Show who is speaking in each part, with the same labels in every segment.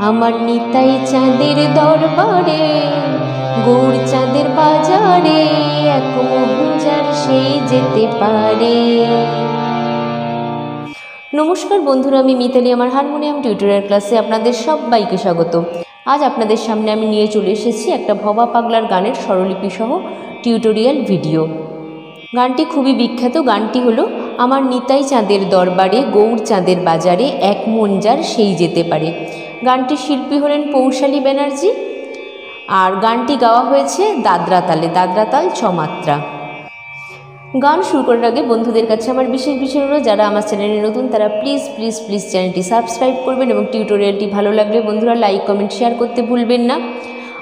Speaker 1: আমার নিতাই চাঁদের দরবারে গৌর চাঁদের বাজারে এক মহুজার সেই যেতে পারে। নমস্কার বন্ধুরা, আমি মিতালি আমার হারমোনিয়াম টিউটোরিয়াল ক্লাসে আপনাদের সবাইকে স্বাগত। আজ আপনাদের সামনে আমি নিয়ে চলে এসেছি একটা ভবা পাগলার গানের স্বরলিপি সহ টিউটোরিয়াল ভিডিও। গানটি খুবই বিখ্যাত। গানটি হলো আমার নিতাই চাঁদের দরবারে গৌর চাঁদের বাজারে এক মন যার সেই যেতে পারে। গানটির শিল্পী হলেন পৌশালী ব্যানার্জি আর গানটি গাওয়া হয়েছে দাদরা তালে, দাদরা তাল 6 মাত্রা। গান শুরু করার আগে বন্ধুদের কাছে আমার বিশেষ অনুরোধ, যারা আমার চ্যানেলে নতুন তারা প্লিজ প্লিজ প্লিজ চ্যানেলটি সাবস্ক্রাইব করবেন এবং টিউটোরিয়ালটি ভালো লাগলে বন্ধুরা লাইক কমেন্ট শেয়ার করতে ভুলবেন না।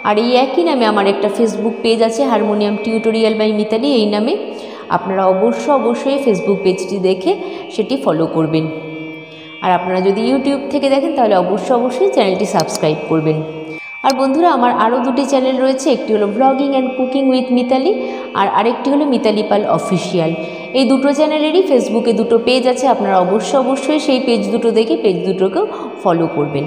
Speaker 1: আর এই একই নামে আমার একটা ফেসবুক পেজ আছে, হারমোনিয়াম টিউটোরিয়াল বাই মিতালি, এই নামে আপনারা অবশ্যই ফেসবুক পেজটি দেখে সেটি ফলো করবেন। আর আপনারা যদি ইউটিউব থেকে দেখেন তাহলে অবশ্যই চ্যানেলটি সাবস্ক্রাইব করবেন। আর বন্ধুরা, আমার আরও দুটি চ্যানেল রয়েছে, একটি হলো blogging and cooking with Mitali আর আরেকটি হলো মিতালি পাল অফিসিয়াল। এই দুটো চ্যানেলেরই ফেসবুকে দুটো পেজ আছে, আপনারা অবশ্যই সেই পেজ দুটো দেখে পেজ দুটোকেও ফলো করবেন।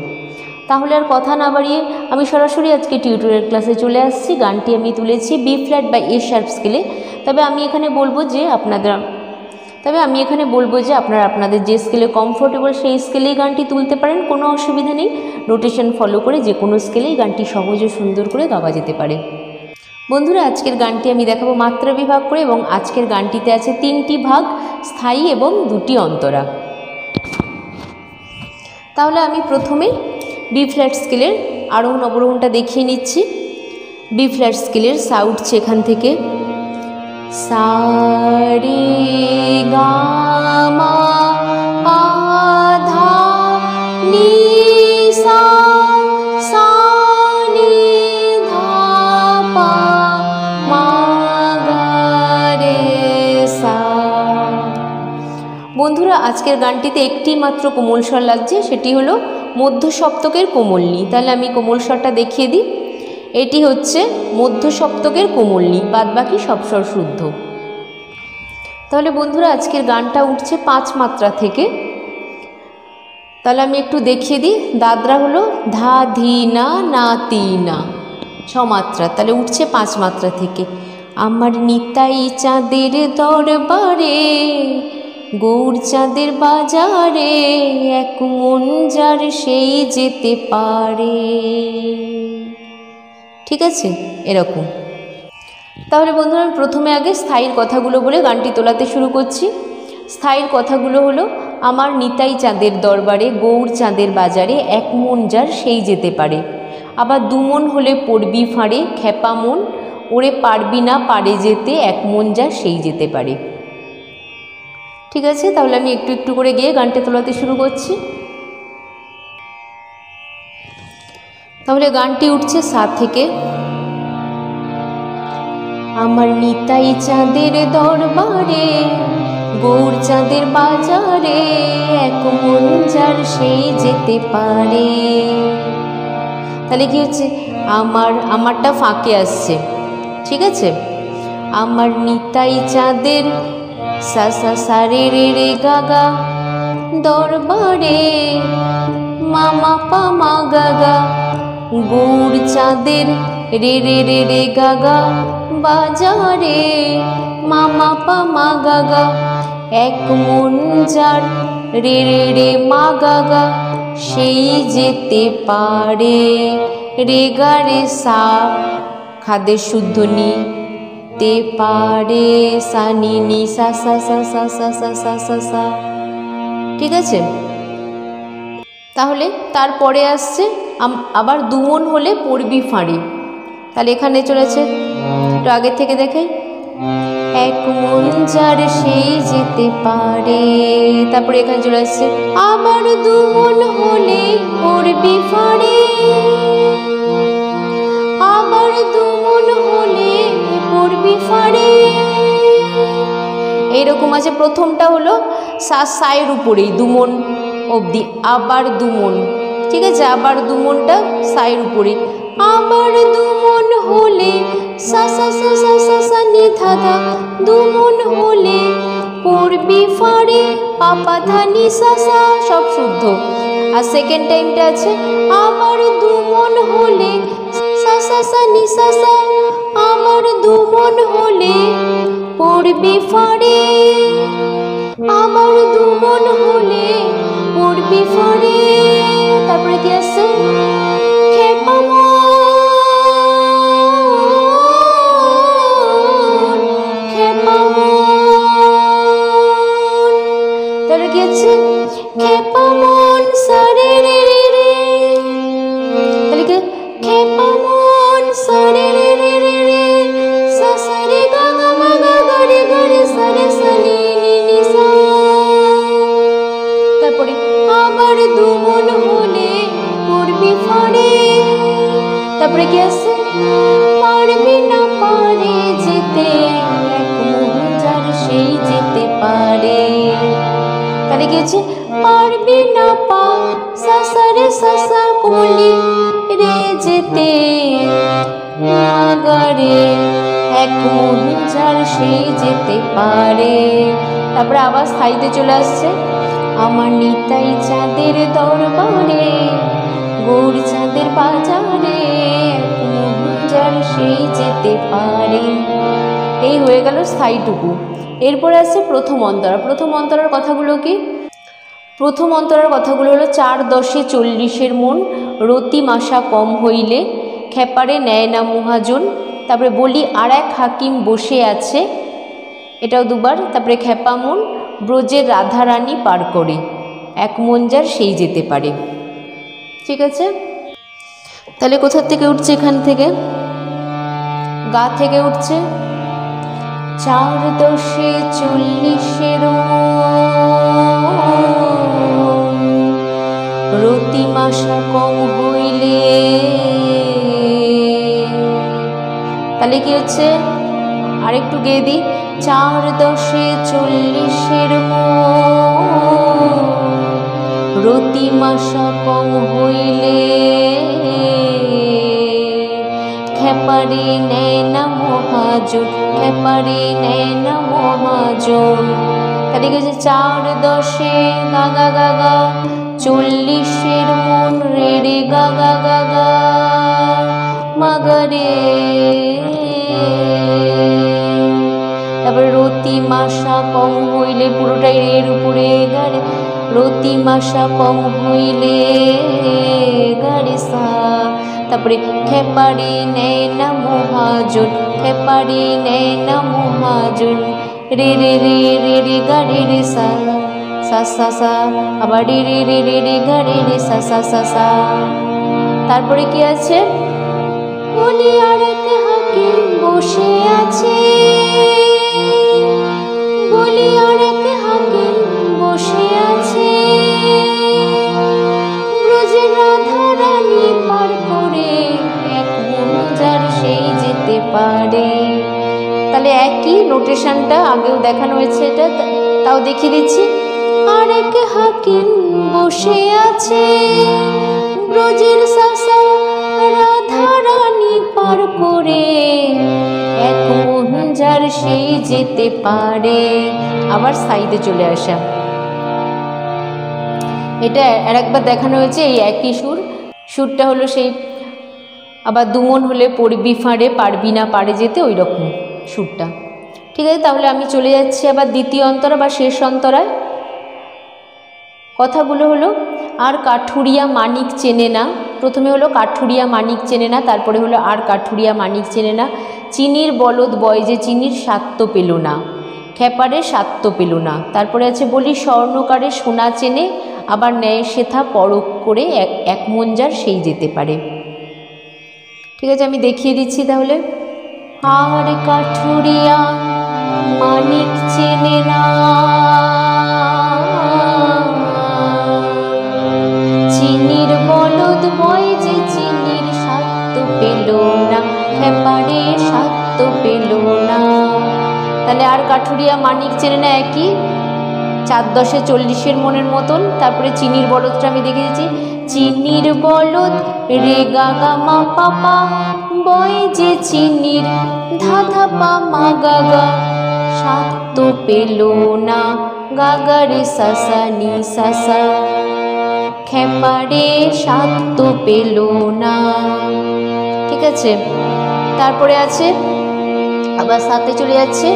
Speaker 1: তাহলে আর কথা না বাড়িয়ে আমি সরাসরি আজকে টিউটোরিয়াল ক্লাসে চলে আসছি। গানটি আমি তুলেছি বি ফ্ল্যাট বা এ শার্প স্কেলে। তবে আমি এখানে বলবো যে আপনারা আপনাদের যে স্কেলে কমফোর্টেবল সেই স্কেলেই গানটি তুলতে পারেন, কোনো অসুবিধা নেই। নোটেশন ফলো করে যে কোনো স্কেলেই গানটি সহজ ও সুন্দর করে গাওয়া যেতে পারে। বন্ধুরা, আজকের গানটি আমি দেখাবো মাত্রা বিভাগ করে এবং আজকের গানটিতে আছে 3টি ভাগ, স্থায়ী এবং 2টি অন্তরা। তাহলে আমি প্রথমে বি ফ্ল্যাট স্কেলের আরোহণ অবরোহণটা দেখিয়ে নিচ্ছি। বি ফ্ল্যাট স্কেলের সা উঠছে এখান থেকে সা রে গা মা পা ধা নি সা সা নি ধা পা মা গা রে সা। বন্ধুরা, আজকের গানটিতে একটি মাত্র কোমল স্বর লাগছে, সেটি হলো মধ্য সপ্তকের কোমলনি। তাহলে আমি কোমল স্বরটা দেখিয়ে দিই। এটি হচ্ছে মধ্য সপ্তকের কোমলনি, বাদবাকি সব স্বর শুদ্ধ। তাহলে বন্ধুরা, আজকের গানটা উঠছে 5 মাত্রা থেকে। তাহলে আমি একটু দেখিয়ে দিই। দাদরা হলো ধা ধি না না তি না, 6 মাত্রা। তাহলে উঠছে 5 মাত্রা থেকে। আমার নিতাই চাঁদের দরবারে গৌর চাঁদের বাজারে এক মন যার সেই যেতে পারে। ঠিক আছে, এরকম। তাহলে বন্ধুরা, আমি প্রথমে আগে স্থায়ীর কথাগুলো বলে গানটি তোলাতে শুরু করছি। স্থায়ীর কথাগুলো হলো আমার নিতাই চাঁদের দরবারে গৌর চাঁদের বাজারে এক মন যার সেই যেতে পারে। আবার 2 মন হলে পড়বি ফাঁড়ে খেপা মন ওরে পারবি না পারে যেতে এক মন যার সেই যেতে পারে। ঠিক আছে, তাহলে আমি একটু একটু করে গিয়ে গানটা তোলাতে শুরু করছি। তাহলে গানটি উঠছে সা থেকে। আমার নিতাই চাঁদের দরবারে গৌর চাঁদের বাজারে এক মন যার সেই যেতে পারে। তাহলে কি হচ্ছে, আমারটা ফাঁকে আসছে। ঠিক আছে, আমার নিতাই চাঁদের সা সা সা রে রে রে গা গা দরবারে মামা পা মা গা গা গৌর চাঁদের রে রে রে রে গা গা বাজারে মামা পা মা গা গা এক মন যার রে রে রে মা গা গা সেই যেতে পারে। রে গা রে সা খাদের শুদ্ধ নি তে পারে সা নি নি সা সা সা সা সা সা সা সা সা। ঠিক আছে, তাহলে তারপরে আসছে আবার 2 মন হলে পড়বি ফাঁড়ি। তাহলে এখানে চলেছে, একটু আগে থেকে দেখাই, এক মন যার সেই যেতে পারে। তারপরে এখানে চলে আসছে আবার 2 মন হলে পড়বি ফাঁড়ে, আবার 2 মন হলে পড়বি ফাঁড়ে। এইরকম আছে। প্রথমটা হলো সায়ের উপরেই 2 মন অবধি, আবার 2 মন। ঠিক আছে, আবার 2 মনটা সায়ের উপরে, আবার 2 মন হলে সা সা সা সা সা সা নি ধা ধা 2 মন হলে পড়বি ফাঁড়ে পাপা ধা নি সা সা, সব শুদ্ধ। আর সেকেন্ড টাইমটা আছে আবার সা নি সা সা আমার দু মন হলে পড়বি ফাড়ে, আমার দু মন হলে পড়বি ফাড়ে। তারপরে কি আছে খেপা মন, খেপা মন। তারপরে কি আছে খেপা মন সারে রে রে রে, তাহলে কি খেপা মন সারে রে রে রে রে সা সা রে গা গা মা গা গা রে গা রে সা রে সা নি নি নি সা। তারপরে আবার দু মন হলে পড়বি ফাড়ে। তারপরে কি আছে পারবি না পারে যেতে এক মন যার সেই যেতে পারে। তাহলে কি আছে পারবি না পা সা সা রে সা সা কোমলি রে যেতে নাগারে এক মন যার সেই যেতে পারে। তারপরে আবার স্থায়ীতে চলে আসছে আমার নিতাই চাঁদের দরবারে গৌর চাঁদের বাজারে এক মন যার সেই যেতে পারে। এই হয়ে গেল স্থায়ীটুকু। এরপরে আছে প্রথম অন্তরা। প্রথম অন্তরার কথাগুলো কি? প্রথম অন্তরার কথাগুলো হলো 4 10 40 মন রতি মাসা কম হইলে খেপারে নেয় না মহাজন। তারপরে বলি আর এক হাকিম বসে আছে, এটাও দুবার। তারপরে খেপা মন ব্রজের রাধারানী পার করে এক মন যার সেই যেতে পারে। ঠিক আছে, তাহলে কোথা থেকে উঠছে? এখান থেকে গা থেকে উঠছে 4 10 40 রতি মাসা কম হইলে। তাহলে কি হচ্ছে আরেকটু গেয়ে দিই 4 10 40 রতি মাসা কম হইলে খেপারে নেয় না মহাজন, খেপারে নেয় না মহাজন। তাহলে কি হচ্ছে 4 10 গা গা গা গা 40 মন রে রে গা গা গা গা মাগারে। তারপরে রতি মাসা কম হইলে পুরোটাই রের উপরে গারে রতি মাসা কম হইলে গারে সা। তারপরে খেপারে নেয় না মহাজন, খেপারে নেয় না মহাজন রে রে রে রে রে গারে রে সা সা সা সা আবার রে রে রে রে রে গারে রে সা সা সা সা। তারপরে কি আছে বলি আর এক হাকিম বসে আছে, বলি আর এক হাকিম বসে আছে ব্রজের রাধারানী পার করে এক মন যার সেই যেতে পারে। তাহলে একই নোটেশনটা আগেও দেখানো হয়েছে, এটা তাও দেখিয়ে দিচ্ছি। আর এক হাকিম বসে আছে ব্রজের সাসা রাধারানী পার করে এক মন যার সেই যেতে পারে। আবার সাইডে চলে আসা, এটা আরেকবার দেখানো হয়েছে এই একই সুর। সুরটা হলো সেই আবার দুমন হলে পড়বি ফাঁড়ে পারবি না পারে যেতে, ওই রকম সুরটা। ঠিক আছে, তাহলে আমি চলে যাচ্ছি আবার দ্বিতীয় অন্তরা বা শেষ অন্তরায়। কথাগুলো হলো আর কাঠুরিয়া মানিক চেনে না। প্রথমে হলো কাঠুরিয়া মানিক চেনে না, তারপরে হলো আর কাঠুরিয়া মানিক চেনে না। চিনির বলদ বয় যে চিনির স্বাত্ত পেল না, খেপারে স্বাত্ত পেল না। তারপরে আছে বলি স্বর্ণকারে সোনা চেনে আবার ন্যায় সেথা পরখ করে এক মন যার সেই যেতে পারে। ঠিক আছে, আমি দেখিয়ে দিচ্ছি তাহলে। আর কাঠুরিয়া মানিক চেনে না, চিনির বলদ বয় যে চিনির স্বাত্ত পেল না, খেপারে স্বাত্ত পেল না। তাহলে আর কাঠুরিয়া মানিক চেনে না একই 4 10 40 মনের মতন। তারপরে চিনির বলদটা আমি দেখে দিচ্ছি। চিনির বলদ রে গা গা মা পাপা বয় যে চিনির ধাধা পা মা গা গা স্বাত্ত পেল না, গা গা রে সা সা নি সা সা খেপারে স্বাত্ত পেল না। ঠিক আছে। তারপরে আছে আবার সাথে চলে যাচ্ছে,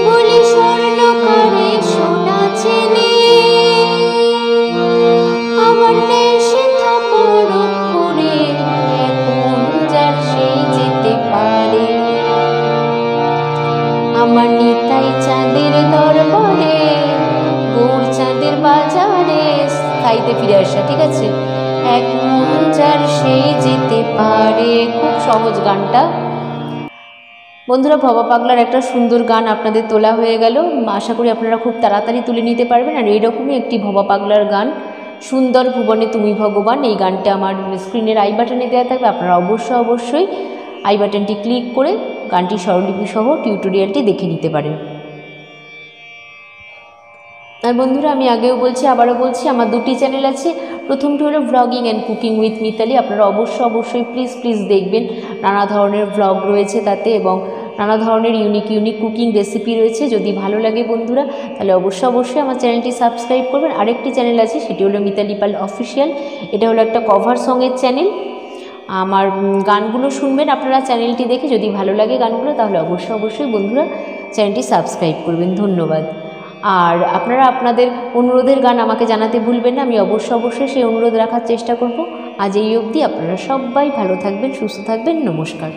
Speaker 1: বলি স্বর্ণ করে সোনা চেনে, আমার নেই সে থাপড় করে, এখন যার সেই যেতে পারে, আমার নিতাই চাঁদের দরবারে, গৌর চাঁদের বাজারে। সাইতে ফিরে আসা, ঠিক আছে, এক মন যার সেই যেতে পারে। খুব সহজ গানটা। বন্ধুরা, ভবা পাগলার একটা সুন্দর গান আপনাদের তোলা হয়ে গেল। আশা করি আপনারা খুব তাড়াতাড়ি তুলে নিতে পারবেন। আর এইরকমই একটি ভবা পাগলার গান, সুন্দর ভুবনে তুমি ভগবান, এই গানটা আমার স্ক্রিনের আই বাটনে দেওয়া থাকবে। আপনারা অবশ্যই আই বাটনটি ক্লিক করে গানটি স্বরলিপি সহ টিউটোরিয়ালটি দেখে নিতে পারেন। আর বন্ধুরা, আমি আগেও বলছি, আবারও বলছি, আমার দুটি চ্যানেল আছে। প্রথমটি হলো vlogging and cooking with Mitali. আপনারা অবশ্যই প্লিজ দেখবেন। নানা ধরনের ভ্লগ রয়েছে তাতে, এবং নানা ধরনের ইউনিক কুকিং রেসিপি রয়েছে। যদি ভালো লাগে বন্ধুরা, তাহলে অবশ্যই আমার চ্যানেলটি সাবস্ক্রাইব করবেন। আরেকটি চ্যানেল আছে, সেটি হলো মিতালি পাল অফিসিয়াল। এটা হলো একটা কভার সঙের চ্যানেল। আমার গানগুলো শুনবেন আপনারা চ্যানেলটি দেখে। যদি ভালো লাগে গানগুলো, তাহলে অবশ্যই বন্ধুরা চ্যানেলটি সাবস্ক্রাইব করবেন। ধন্যবাদ। আর আপনারা আপনাদের অনুরোধের গান আমাকে জানাতে ভুলবেন না। আমি অবশ্যই সেই অনুরোধ রাখার চেষ্টা করব। আজ এই অবধি। আপনারা সবাই ভালো থাকবেন, সুস্থ থাকবেন। নমস্কার।